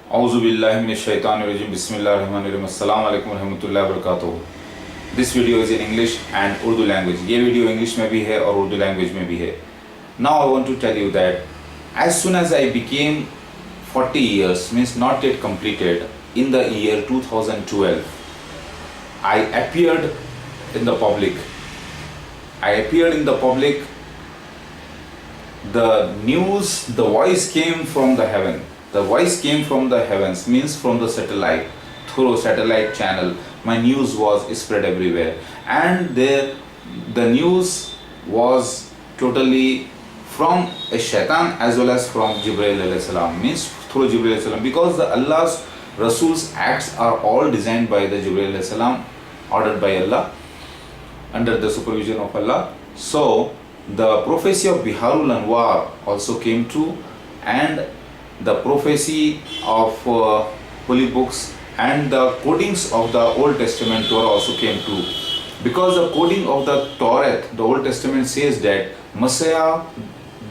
Auzubillahiminash-shaytanir-rajim. Bismillahir-rahmanir-rahim. Assalamu alaikum warahmatullahi wabarakatuh. This video is in English and Urdu language. ये video English में भी है और Urdu language में भी है. Now I want to tell you that as soon as I became 40 years, means not yet completed, in the year 2012, I appeared in the public. The news, the voice came from the heaven. The voice came from the heavens, means from the satellite, through satellite channel. My news was spread everywhere, and the news was totally from a shaitan as well as from Jibreel alayhi salam, means through Jibreel alayhi salam, because the Allah's Rasul's acts are all designed by the Jibreel alayhi salam, ordered by Allah, under the supervision of Allah. So the prophecy of Biharul Anwar also came true, and the prophecy of holy books and the codings of the Old Testament Torah also came true, because the coding of the Torah, the Old Testament, says that Messiah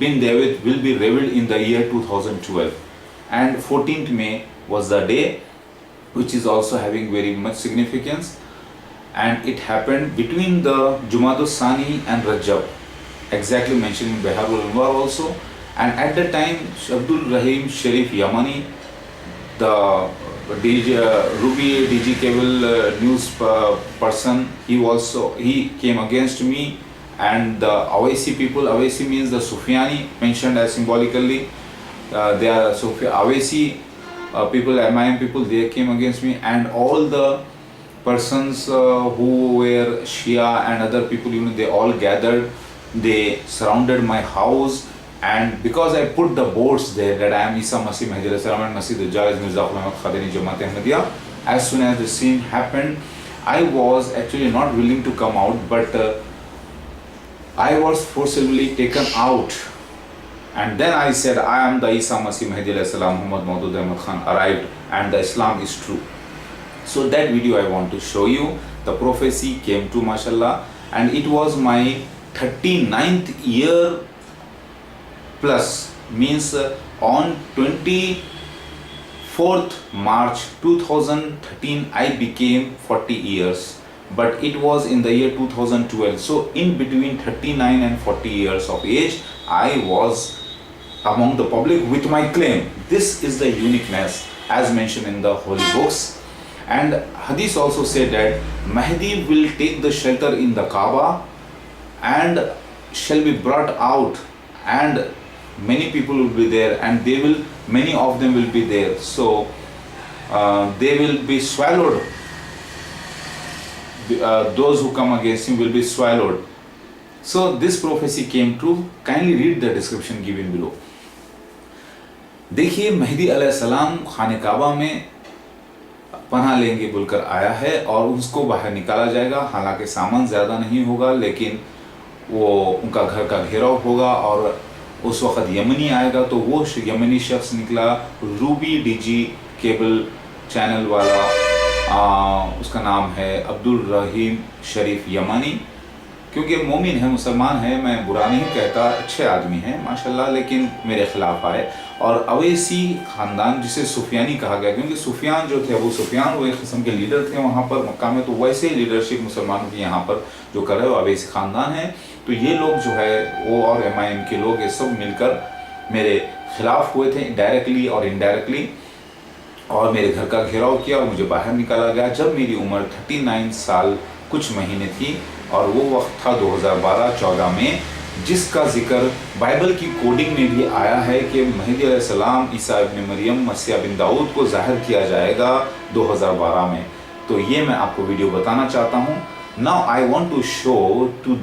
bin David will be revealed in the year 2012, and 14th May was the day, which is also having very much significance, and it happened between the Jumadus Sani and Rajab, exactly mentioned in Biharul Anwar also. And at the time, Abdul Rahim Sharif Yamani, the Ruby DG Cable news person, he came against me, and the Awaisi people, Awaisi means the Sufyani, mentioned as symbolically, they are Awaisi people, MIM people, they came against me, and all the persons who were Shia and other people, they all gathered, they surrounded my house. And because I put the boards there that I am Isa Masih Mahdi alayhi salam and Masih Dajjal is Mirza Ghulam Ahmad Qadini Jamaat Ahmadiyya, as soon as the scene happened, I was actually not willing to come out, but I was forcibly taken out. And then I said, I am the Isa Masih Mahdi alayhi salam, Muhammad Maudud Ahmad Khan arrived, and the Islam is true. So that video I want to show you. The prophecy came true, mashallah, and it was my 39th year plus, means on 24th March 2013 I became 40 years, but it was in the year 2012. So in between 39 and 40 years of age, I was among the public with my claim. This is the uniqueness as mentioned in the holy books. And hadith also said that Mahdi will take the shelter in the Kaaba and shall be brought out, and many people will be there, and many of them will be there. So they will be swallowed. Those who come against him will be swallowed. So this prophecy came true. Kindly read the description given below. देखिए, महदी अलैहिस्सलाम खाने काबा में पनाह लेंगे बोलकर आया है, और उसको बाहर निकाला जाएगा. हालांकि सामान ज़्यादा नहीं होगा, लेकिन वो उनका घर का घेराव होगा, और उस वक़्त यमनी आएगा. तो वो यमनी शख्स निकला, रूबी डीजी केबल चैनल वाला, उसका नाम है अब्दुल रहीम शरीफ यमनी. क्योंकि मोमिन है, मुसलमान है, मैं बुरा नहीं कहता, अच्छे आदमी हैं माशाल्लाह, लेकिन मेरे ख़िलाफ़ आए. और अवैसी ख़ानदान, जिसे सुफियानी कहा गया, क्योंकि सुफियान जो थे, वो सुफियान वो एक किस्म के लीडर थे वहाँ पर मक्का में. तो वैसे लीडरशिप मुसलमानों की यहाँ पर जो कर रहे हो अवैसी ख़ानदान है. तो ये लोग जो है वो और MIM के लोग, ये सब मिलकर मेरे ख़िलाफ़ हुए थे डायरेक्टली और इनडायरेक्टली, और मेरे घर का घेराव किया और मुझे बाहर निकाला गया जब मेरी उम्र 39 साल कुछ महीने थी. और वो वक्त था 2012-14 में, जिसका जिक्र बाइबल की कोडिंग में भी आया है कि महदी अलैहिस्सलाम ईसा इब्न मरियम मसीह बिन दाऊद को ज़ाहिर किया जाएगा 2012 में. तो ये मैं आपको वीडियो बताना चाहता हूँ. Now I want to show to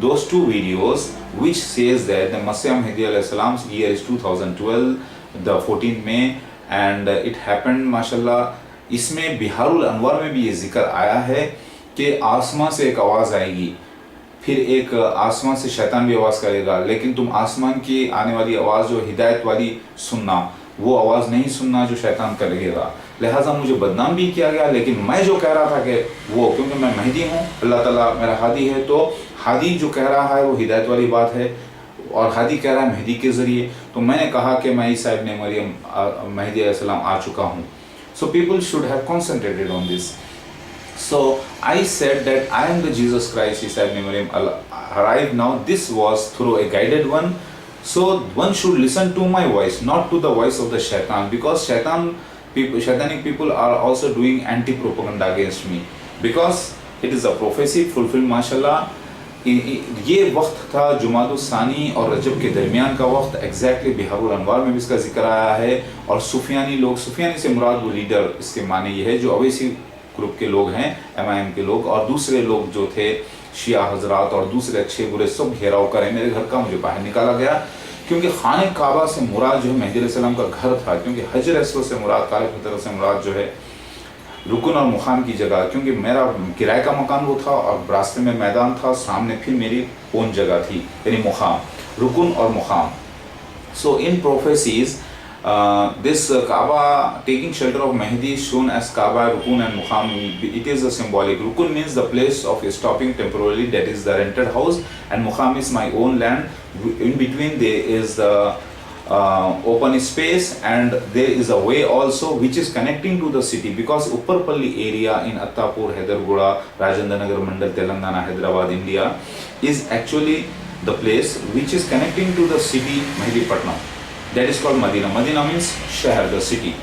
those two videos which says that the Messiah Mahdi alayhi salam's year is 2012, the 14th May, and it happened mashallah. इसमें बिहारुल अनवर में भी ये जिक्र आया है कि आसमां से एक आवाज़ आएगी, फिर एक आसमां से शैतान भी आवाज़ करेगा, लेकिन तुम आसमान की आने वाली आवाज़ जो हिदायत वाली सुनना, वो आवाज़ नहीं सुनना जो शैतान करेगा. लिहाजा मुझे बदनाम भी किया गया, लेकिन मैं जो कह रहा था कि वो, क्योंकि मैं महदी हूँ, अल्लाह ताला मेरा हादी है, तो हादी जो कह रहा है वो हिदायत वाली बात है. और हादी कह रहा है मेहदी के ज़रिए, तो मैंने कहा कि मैं ईसा इब्न मरियम मेहदी अलैहिस्सलाम आ चुका हूँ. So people should have concentrated on this. So I said that I am the Jesus Christ, Isa ibn Maryam arrived now. This was through a guided one. So one should listen to my voice, not to the voice of the shaitan, because shaitanic people are also doing anti-propaganda against me. Because it is a prophecy fulfilled, mashallah. ये वक्त था जुमादुस्सानी और रजब के दरमियान का वक्त. Exactly Biharul अनवार में भी इसका जिक्र आया है. और सूफियानी लोग, सूफियानी से मुराद वो लीडर, इसके माने ये है जो अवैसी ग्रुप के लोग हैं, MIM के लोग, और दूसरे लोग जो थे शिया हजरात और दूसरे अच्छे बुरे, सब घेराव करें मेरे घर का. मुझे बाहर निकाला गया क्योंकि खाने काबा से मुराद जो है मेहदी अलैहिस्सलाम का घर था, क्योंकि हजर अस्वद से मुराद, काले पत्थर से मुराद जो है रुकन और मुकाम की जगह, क्योंकि मेरा किराए का मकान वो था और रास्ते में मैदान था, सामने फिर मेरी ओन जगह थी, यानी मुकाम, रुकन और मुकाम. सो इन prophecies this Kaaba taking shelter of Mahdi is shown as Kaaba, Rukun and Muqam. It is a symbolic. Rukun means the place of stopping temporarily, that is the rented house, and Muqam is my own land. In between there is the open space, and there is a way also which is connecting to the city, because Upparpalli area in Attapur, Hyderabad, Rajendra Nagar Mandal, Telangana, Hyderabad, India is actually the place which is connecting to the city Mehdipatnam. That is called Madina. Madina means शहर, the city.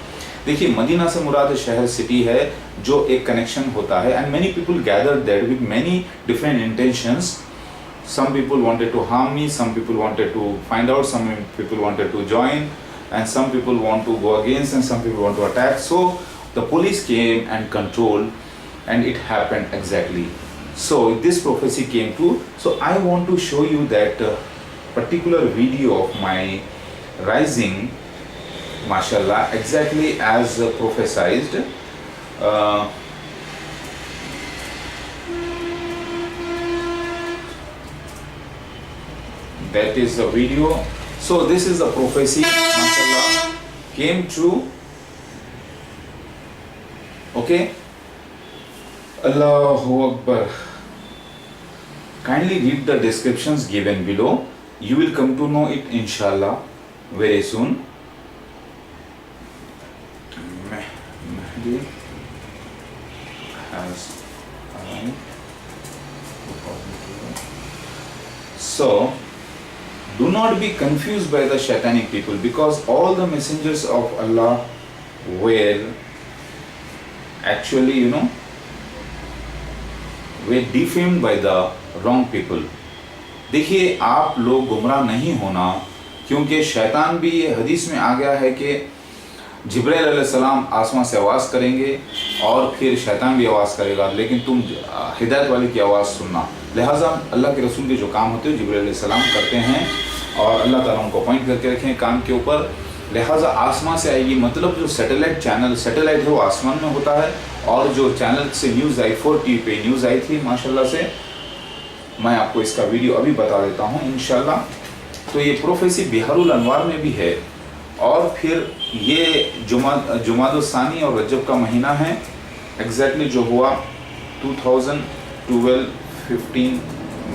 देखिए Medina से मुराद शहर, city है, जो एक connection होता है. And many people gathered there with many different intentions. Some people wanted to harm me, some people wanted to find out, some people wanted to join, and some people want to go against, and some people want to attack. So the police came and controlled, and it happened exactly. So this prophecy came true. So I want to show you that particular video of my rising, mashallah, exactly as prophesied. That is the video. So this is the prophecy, mashallah, came true. Okay, Allahu Akbar. Kindly read the descriptions given below. You will come to know it, inshallah, very soon. Mahdi has arrived. So do not be confused by the shaitanic people, because all the messengers of Allah were actually, were defamed by the wrong people. देखिए आप लोग गुमराह नहीं होना, क्योंकि शैतान भी, ये हदीस में आ गया है कि जिब्राइल अलैहिस्सलाम आसमान से आवाज़ करेंगे और फिर शैतान भी आवाज़ करेगा, लेकिन तुम हिदायत वाले की आवाज़ सुनना. लिहाजा अल्लाह के रसूल के जो काम होते हैं जिब्राइल अलैहिस्सलाम करते हैं, और अल्लाह ताला उनको अपॉइंट करके रखे हैं काम के ऊपर. लिहाजा आसमान से आएगी, मतलब जो सैटेलाइट चैनल, सैटेलाइट है वो आसमान में होता है, और जो चैनल से न्यूज़ आई, 4T पे न्यूज़ आई थी माशाल्लाह से, मैं आपको इसका वीडियो अभी बता देता हूँ इंशाल्लाह. तो ये प्रोफेसी बिहारुल अनवार में भी है, और फिर ये जुमादुस्सानी और रजब का महीना है. एग्जैक्टली जो हुआ 2012-15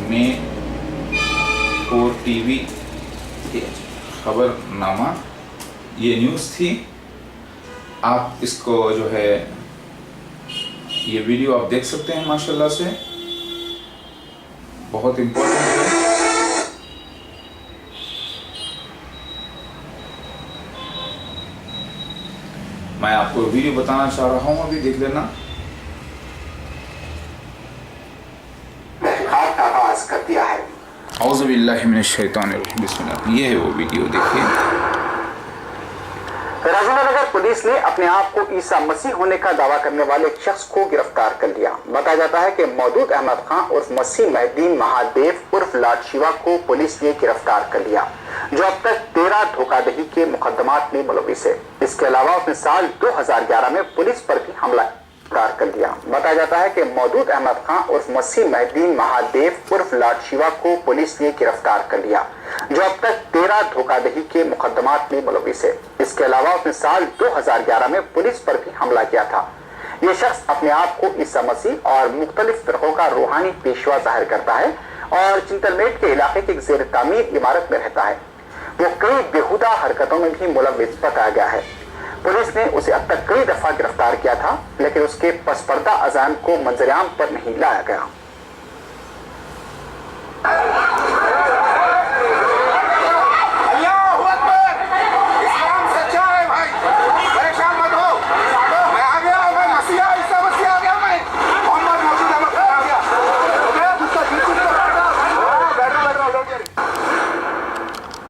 में 4TV खबरनामा, ये न्यूज़ थी. आप इसको जो है ये वीडियो आप देख सकते हैं माशाल्लाह से, बहुत इम्पोर्टेंट है. मैं आपको वीडियो बताना चाह रहा हूं, अभी देख लेना. आगाज कर दिया है. औज़ु बिल्लाहि मिनश शैतानिर रजीम. बिस्मिल्लाह. ये है वो वीडियो, देखिए. राजेंद्र नगर पुलिस ने अपने आप को ईसा मसीह होने का दावा करने वाले एक शख्स को गिरफ्तार कर लिया. बताया जाता है कि मौदूद अहमद खान उर्फ मसीह महदीन महादेव उर्फ लॉर्ड शिवा को पुलिस ने गिरफ्तार कर लिया, जो अब तक 13 धोखाधड़ी के मुकदमात में मुलविस है. इसके अलावा उसने साल 2011 में पुलिस पर भी हमला कर दिया. बताया जाता है कि मौदूद अहमद खान उर्फ मसीह महदीन महादेव उर्फ लॉर्ड शिवा को पुलिस ने गिरफ्तार कर लिया, जो अब तक 13 धोखाधड़ी के मुकदमात में मुलविस है. इसके अलावा उसने साल 2011 में पुलिस पर भी हमला किया था. ये शख्स अपने आप को ईसा मसीह और मुख्तलिफ फिरकों का रूहानी पेशवा जाहिर करता है और चिंतलमेट के इलाके की एक जेर तामीर इमारत में रहता है। वो कई बेहुदा हरकतों में भी मुलव्विस बताया गया है। पुलिस ने उसे अब तक कई दफा गिरफ्तार किया था, लेकिन उसके पसपर्दा अजाम को मंजरेआम पर नहीं लाया गया।